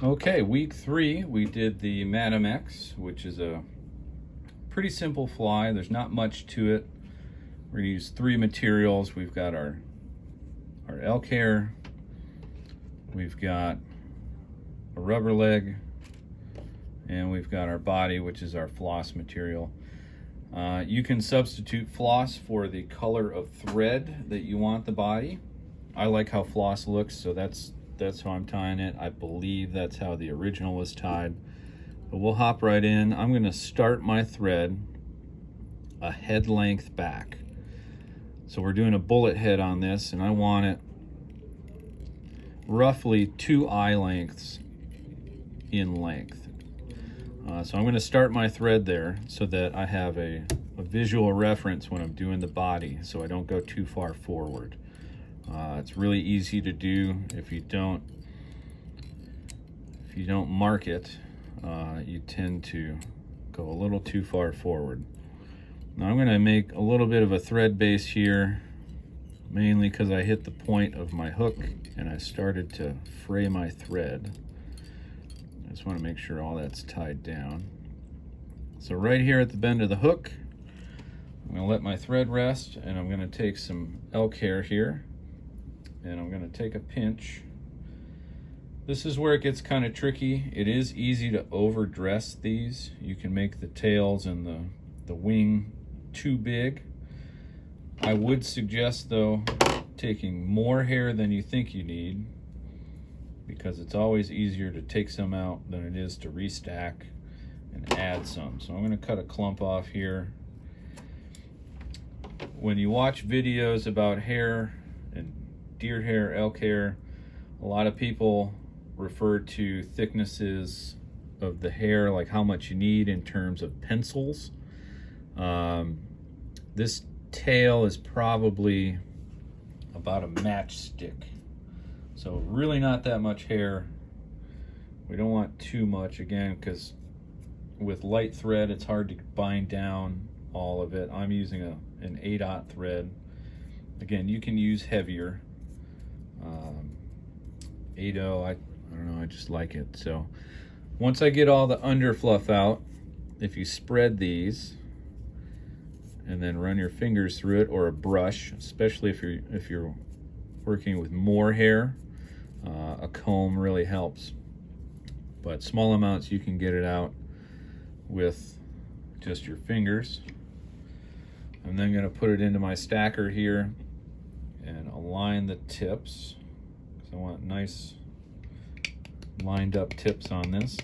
Okay, week 3, we did the Madam X, which is a pretty simple fly. There's not much to it. We're gonna use 3 materials. We've got our elk hair, we've got a rubber leg, and we've got our body, which is our floss material. You can substitute floss for the color of thread that you want the body. I like how floss looks, so that's how I'm tying it. I believe that's how the original was tied. But we'll hop right in. I'm gonna start my thread a head length back. So we're doing a bullet head on this, and I want it roughly 2 eye lengths in length. So I'm gonna start my thread there so that I have a visual reference when I'm doing the body, so I don't go too far forward. It's really easy to do if you don't mark it. You tend to go a little too far forward. Now I'm going to make a little bit of a thread base here, mainly because I hit the point of my hook and I started to fray my thread. I just want to make sure all that's tied down. So right here at the bend of the hook, I'm going to let my thread rest, and I'm going to take some elk hair here, and I'm going to take a pinch. This is where it gets kind of tricky. It is easy to overdress these. You can make the tails and the wing too big. I would suggest, though, taking more hair than you think you need, because it's always easier to take some out than it is to restack and add some. So I'm going to cut a clump off here. When you watch videos about hair and deer hair, elk hair, a lot of people refer to thicknesses of the hair, like how much you need in terms of pencils. This tail is probably about a matchstick, so really not that much hair. We don't want too much, again, because with light thread it's hard to bind down all of it. I'm using an 8/0 thread. Again, you can use heavier. 8/0, I don't know, I just like it. So once I get all the under fluff out, if you spread these and then run your fingers through it, or a brush, especially if you're working with more hair, a comb really helps. But small amounts, you can get it out with just your fingers. I'm then going to put it into my stacker here and align the tips, because I want nice lined up tips on this.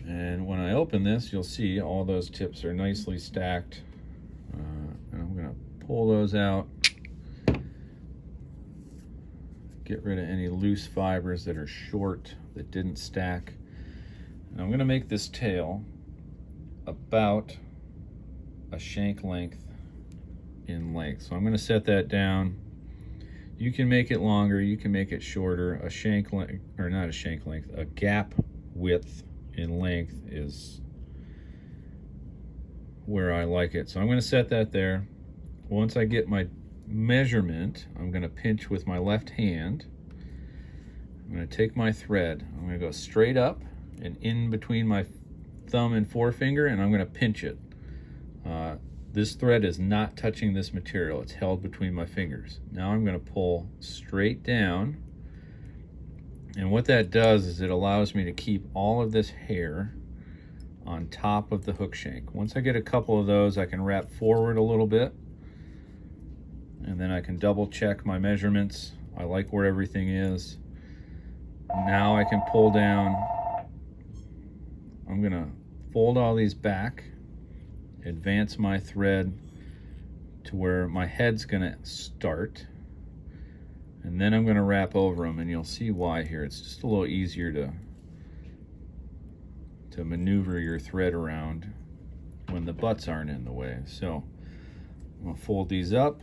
And when I open this, you'll see all those tips are nicely stacked. And I'm going to pull those out, get rid of any loose fibers that are short, that didn't stack. And I'm going to make this tail about a shank length in length. So I'm going to set that down. You can make it longer, you can make it shorter. A shank length, or not a shank length, a gap width in length is where I like it. So I'm going to set that there. Once I get my measurement, I'm going to pinch with my left hand. I'm going to take my thread, I'm going to go straight up and in between my thumb and forefinger, and I'm going to pinch it. This thread is not touching this material, it's held between my fingers. Now I'm going to pull straight down, and what that does is it allows me to keep all of this hair on top of the hook shank. Once I get a couple of those, I can wrap forward a little bit, and then I can double check my measurements. I like where everything is. Now I can pull down. I'm gonna fold all these back, advance my thread to where my head's gonna start, and then I'm gonna wrap over them, and you'll see why here. It's just a little easier to maneuver your thread around when the butts aren't in the way. So I'm gonna fold these up,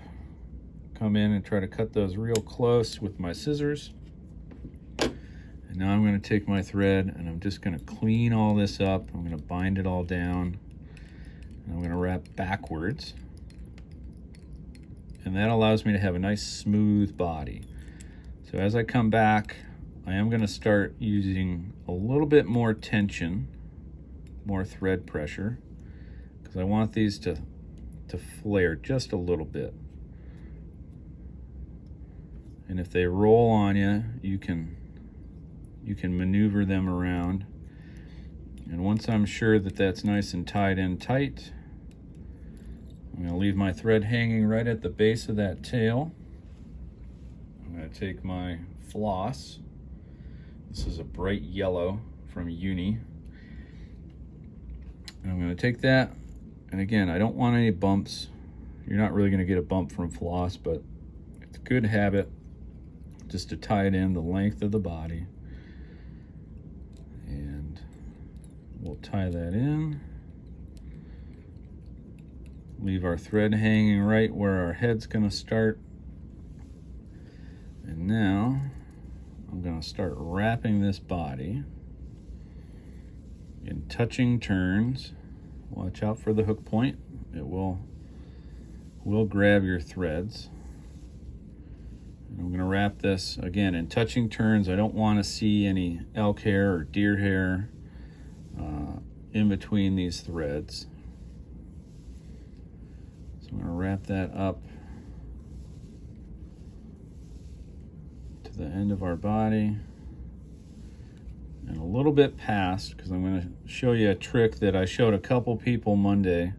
come in and try to cut those real close with my scissors. And now I'm going to take my thread and I'm just going to clean all this up. I'm going to bind it all down, and I'm going to wrap backwards. And that allows me to have a nice smooth body. So So as I come back, I am going to start using a little bit more tension, more thread pressure, because I want these to flare just a little bit. And if they roll on you, you can maneuver them around. And once I'm sure that that's nice and tied in tight, I'm going to leave my thread hanging right at the base of that tail. I'm going to take my floss. This is a bright yellow from Uni. And I'm going to take that, and again, I don't want any bumps. You're not really going to get a bump from floss, but it's a good habit just to tie it in the length of the body. And we'll tie that in. Leave our thread hanging right where our head's going to start. And now I'm going to start wrapping this body in touching turns. Watch out for the hook point. It will grab your threads. And I'm going to wrap this again in touching turns. I don't want to see any elk hair or deer hair in between these threads. So I'm going to wrap that up to the end of our body and a little bit past, because I'm going to show you a trick that I showed a couple people Monday.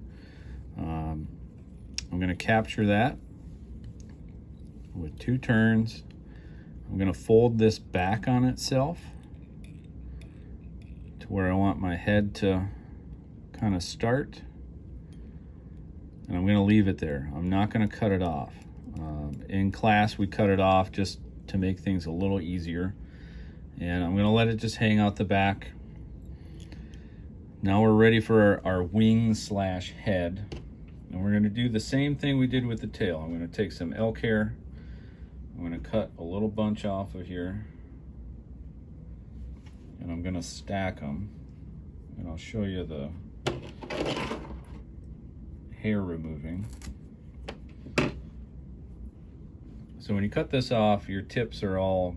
I'm going to capture that with 2 turns. I'm going to fold this back on itself to where I want my head to kind of start, and I'm going to leave it there. I'm not going to cut it off. In class we cut it off just to make things a little easier, and I'm going to let it just hang out the back. Now we're ready for our wing slash head, and we're going to do the same thing we did with the tail. I'm going to take some elk hair. I'm going to cut a little bunch off of here, and I'm going to stack them, and I'll show you the hair removing. So when you cut this off, your tips are all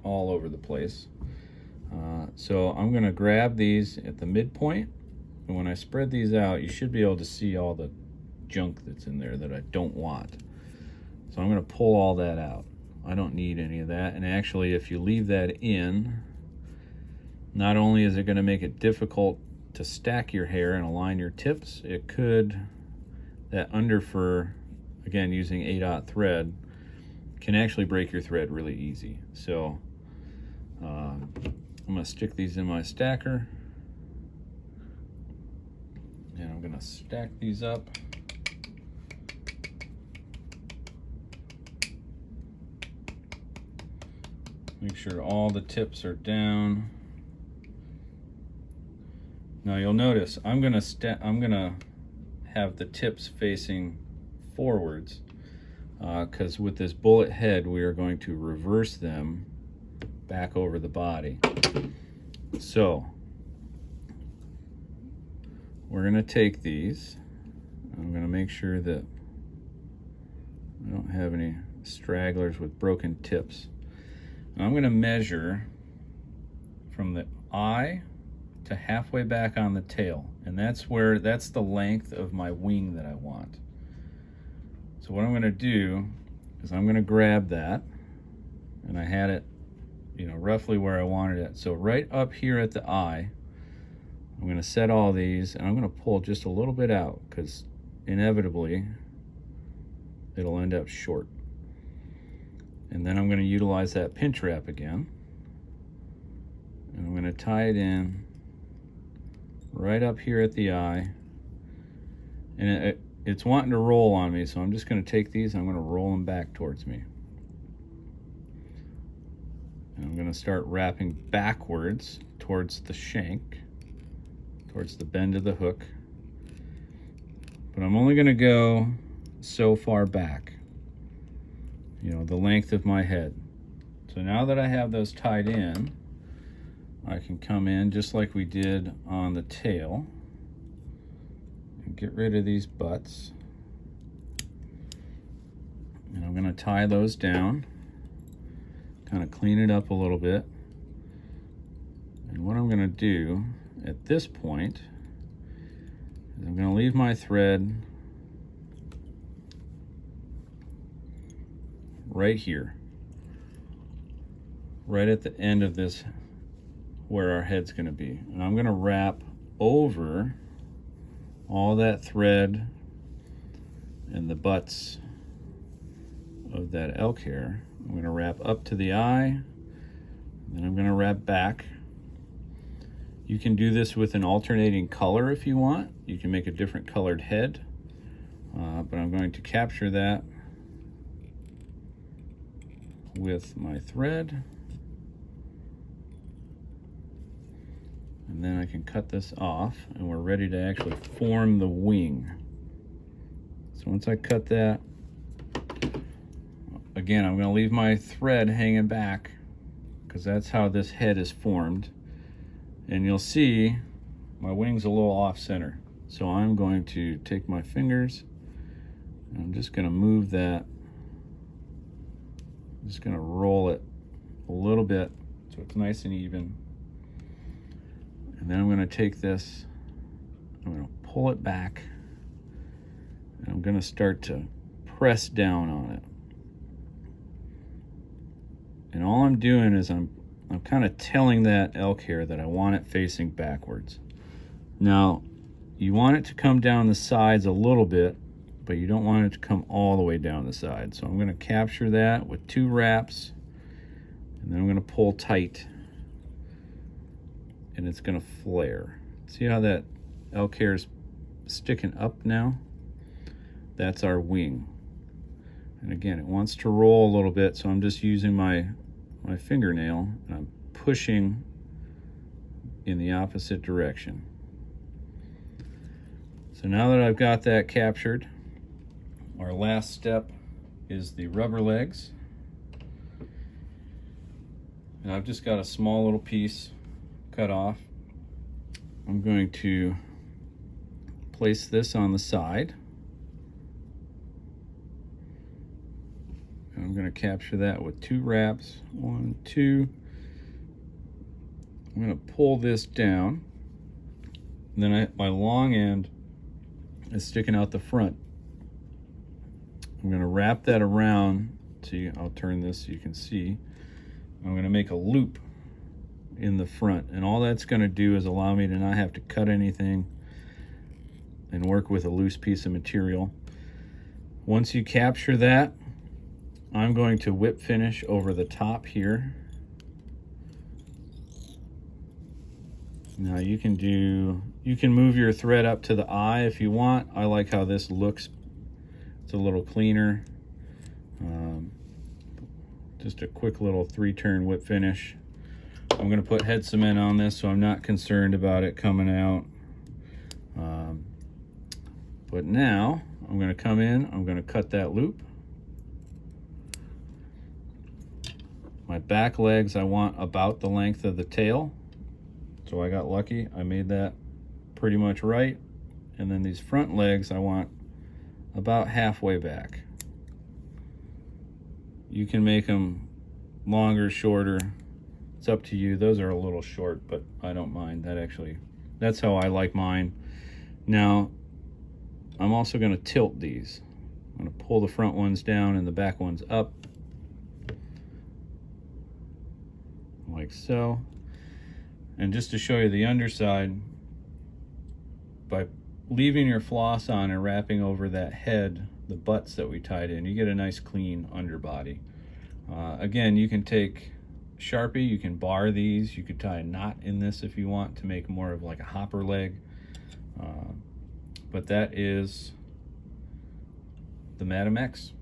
over the place. So I'm going to grab these at the midpoint, and when I spread these out, you should be able to see all the junk that's in there that I don't want. So I'm going to pull all that out. I don't need any of that. And actually, if you leave that in, not only is it going to make it difficult to stack your hair and align your tips, it could, that under fur, again using 8/0 thread, can actually break your thread really easy. So I'm going to stick these in my stacker, and I'm going to stack these up. Make sure all the tips are down. Now you'll notice I'm gonna have the tips facing forwards, because with this bullet head we are going to reverse them back over the body. So we're gonna take these. I'm gonna make sure that I don't have any stragglers with broken tips. And I'm gonna measure from the eye to halfway back on the tail, and that's the length of my wing that I want. So what I'm going to do is I'm going to grab that, and I had it, roughly where I wanted it. So right up here at the eye, I'm going to set all these, and I'm going to pull just a little bit out, because inevitably it'll end up short. And then I'm going to utilize that pinch wrap again, and I'm going to tie it in right up here at the eye, and it's wanting to roll on me, so I'm just going to take these and I'm going to roll them back towards me. And I'm going to start wrapping backwards towards the shank, towards the bend of the hook, but I'm only going to go so far back, the length of my head. So now that I have those tied in, I can come in just like we did on the tail and get rid of these butts. And I'm going to tie those down. kind of clean it up a little bit. And what I'm going to do at this point is I'm going to leave my thread right here, right at the end of this where our head's going to be. And I'm going to wrap over all that thread and the butts of that elk hair. I'm going to wrap up to the eye, then I'm going to wrap back. You can do this with an alternating color if you want. You can make a different colored head, but I'm going to capture that with my thread. And then I can cut this off and we're ready to actually form the wing. So once I cut that, again, I'm going to leave my thread hanging back because that's how this head is formed. And you'll see my wing's a little off center. So I'm going to take my fingers and I'm just going to move that. I'm just going to roll it a little bit so it's nice and even. And then I'm going to take this, I'm going to pull it back, and I'm going to start to press down on it. And all I'm doing is I'm kind of telling that elk hair that I want it facing backwards. Now, you want it to come down the sides a little bit, but you don't want it to come all the way down the side. So I'm going to capture that with 2 wraps, and then I'm going to pull tight. And it's going to flare. See how that elk hair is sticking up now? That's our wing. And again, it wants to roll a little bit, so I'm just using my fingernail and I'm pushing in the opposite direction. So now that I've got that captured, our last step is the rubber legs. And I've just got a small little piece cut off. I'm going to place this on the side. And I'm going to capture that with 2 wraps. 1, 2. I'm going to pull this down. And then my long end is sticking out the front. I'm going to wrap that around. See, I'll turn this so you can see. I'm going to make a loop in the front, and all that's going to do is allow me to not have to cut anything and work with a loose piece of material. Once you capture that, I'm going to whip finish over the top here. Now you can move your thread up to the eye if you want. I like how this looks. It's a little cleaner. Just a quick little 3-turn whip finish. I'm going to put head cement on this, so I'm not concerned about it coming out. But now I'm going to come in, I'm going to cut that loop. My back legs I want about the length of the tail. So I got lucky, I made that pretty much right. And then these front legs I want about halfway back. You can make them longer, shorter. It's up to you. Those are a little short, but I don't mind. That's how I like mine. Now, I'm also going to tilt these. I'm going to pull the front ones down and the back ones up. Like so. And just to show you the underside, by leaving your floss on and wrapping over that head, the butts that we tied in, you get a nice clean underbody. Again, you can take Sharpie, you can bar these, you could tie a knot in this if you want to make more of like a hopper leg. But that is the Madam X.